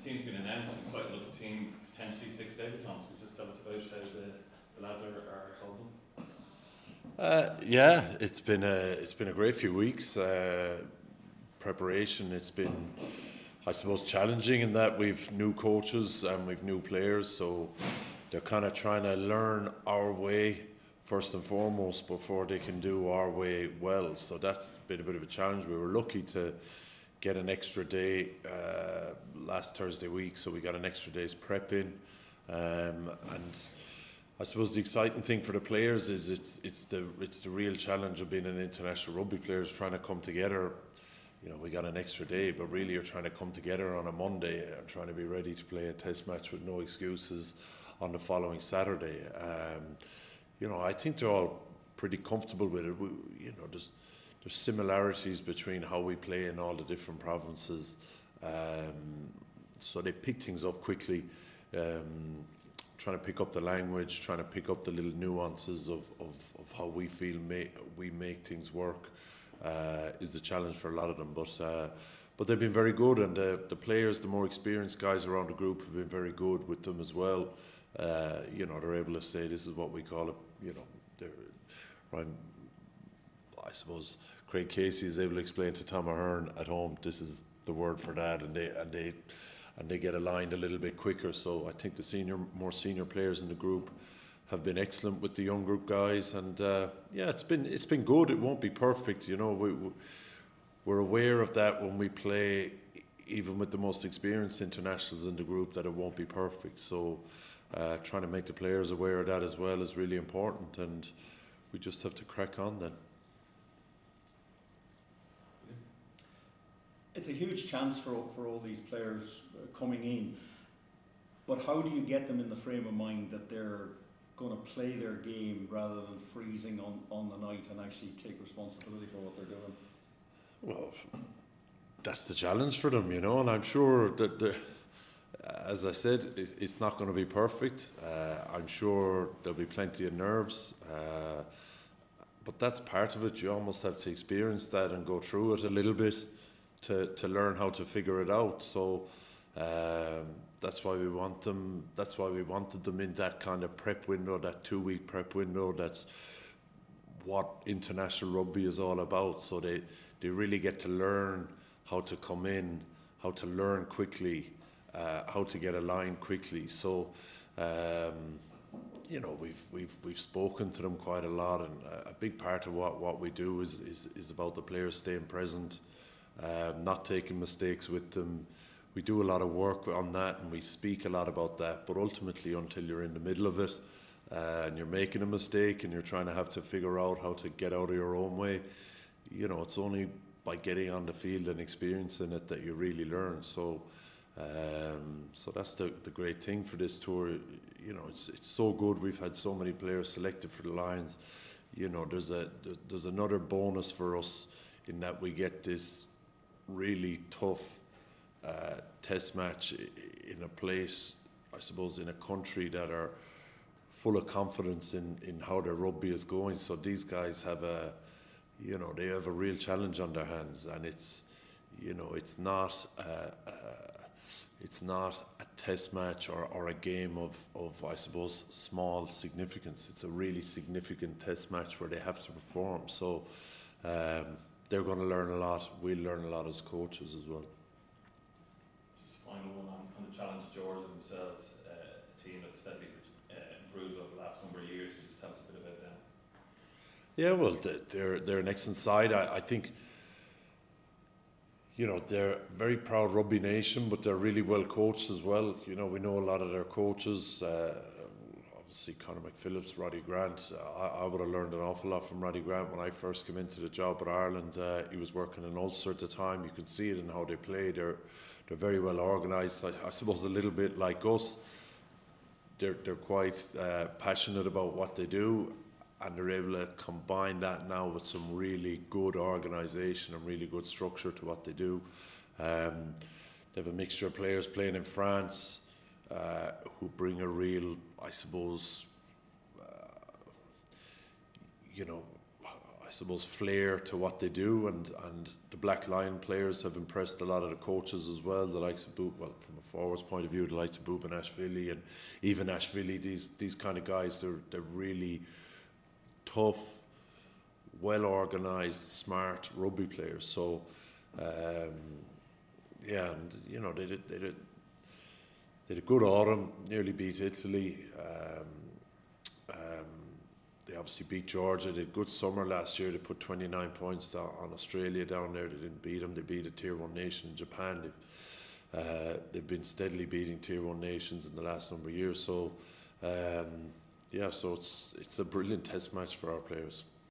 team's been announced, exciting looking team, potentially 6 debutants. Could you just tell us about how the lads are holding? Yeah, it's been a great few weeks. Preparation. It's been, I suppose, challenging in that we've new coaches and we've new players, so they're kind of trying to learn our way first and foremost before they can do our way well. So that's been a bit of a challenge. We were lucky to get an extra day last Thursday week, so we got an extra day's prep in, and I suppose the exciting thing for the players is it's the real challenge of being an international rugby player, is trying to come together. You know, we got an extra day, but really you're trying to come together on a Monday and trying to be ready to play a test match with no excuses on the following Saturday. You know, I think they're all pretty comfortable with it. There's similarities between how we play in all the different provinces, so they pick things up quickly, trying to pick up the language, trying to pick up the little nuances of how we feel we make things work. Is the challenge for a lot of them, but they've been very good, and the players, the more experienced guys around the group, have been very good with them as well. They're able to say, this is what we call it. I suppose Craig Casey is able to explain to Tom Ahern at home, this is the word for that, and they get aligned a little bit quicker. So I think the more senior players in the group have been excellent with the young group guys, and it's been good. It won't be perfect, we're aware of that when we play, even with the most experienced internationals in the group, that it won't be perfect. So trying to make the players aware of that as well is really important, and we just have to crack on then. It's a huge chance for all these players coming in, but how do you get them in the frame of mind that they're going to play their game rather than freezing on the night and actually take responsibility for what they're doing? Well, that's the challenge for them, and I'm sure that, as I said, it's not going to be perfect. I'm sure there'll be plenty of nerves, but that's part of it. You almost have to experience that and go through it a little bit to learn how to figure it out. So that's why we want them. That's why we wanted them in that kind of prep window, that 2-week prep window. That's what international rugby is all about. So they really get to learn how to come in, how to learn quickly, how to get aligned quickly. So we've spoken to them quite a lot, and a big part of what we do is about the players staying present, not taking mistakes with them. We do a lot of work on that, and we speak a lot about that, but ultimately until you're in the middle of it and you're making a mistake and you're trying to have to figure out how to get out of your own way, it's only by getting on the field and experiencing it that you really learn. So that's the great thing for this tour. It's so good. We've had so many players selected for the Lions. There's another bonus for us in that we get this really tough test match in a place, I suppose, in a country that are full of confidence in how their rugby is going. So these guys have they have a real challenge on their hands, and it's not a test match or a game of I suppose small significance. It's a really significant test match where they have to perform. So they're going to learn a lot. We'll learn a lot as coaches as well. Just a final one on the challenge of Georgia themselves, a team that's steadily improved over the last number of years. Could you just tell us a bit about them? Yeah, well, they're an excellent side. I think, they're a very proud rugby nation, but they're really well coached as well. We know a lot of their coaches. Obviously, Conor McPhillips, Roddy Grant. I would have learned an awful lot from Roddy Grant when I first came into the job at Ireland. He was working in Ulster at the time. You can see it in how they play. They're very well organised. I suppose a little bit like us. They're quite passionate about what they do, and they're able to combine that now with some really good organisation and really good structure to what they do. They have a mixture of players playing in France who bring a real, I suppose, I suppose, flair to what they do, and the Black Lion players have impressed a lot of the coaches as well. The likes of from a forwards point of view, the likes of Ashvili and even Ashvili, these kind of guys, they're really tough, well organised, smart rugby players. So yeah, and you know, they did a good autumn, nearly beat Italy. They obviously beat Georgia. They did a good summer last year. They put 29 points on Australia down there. They didn't beat them. They beat a Tier 1 nation in Japan. They've been steadily beating Tier 1 nations in the last number of years. So, yeah, so it's a brilliant test match for our players.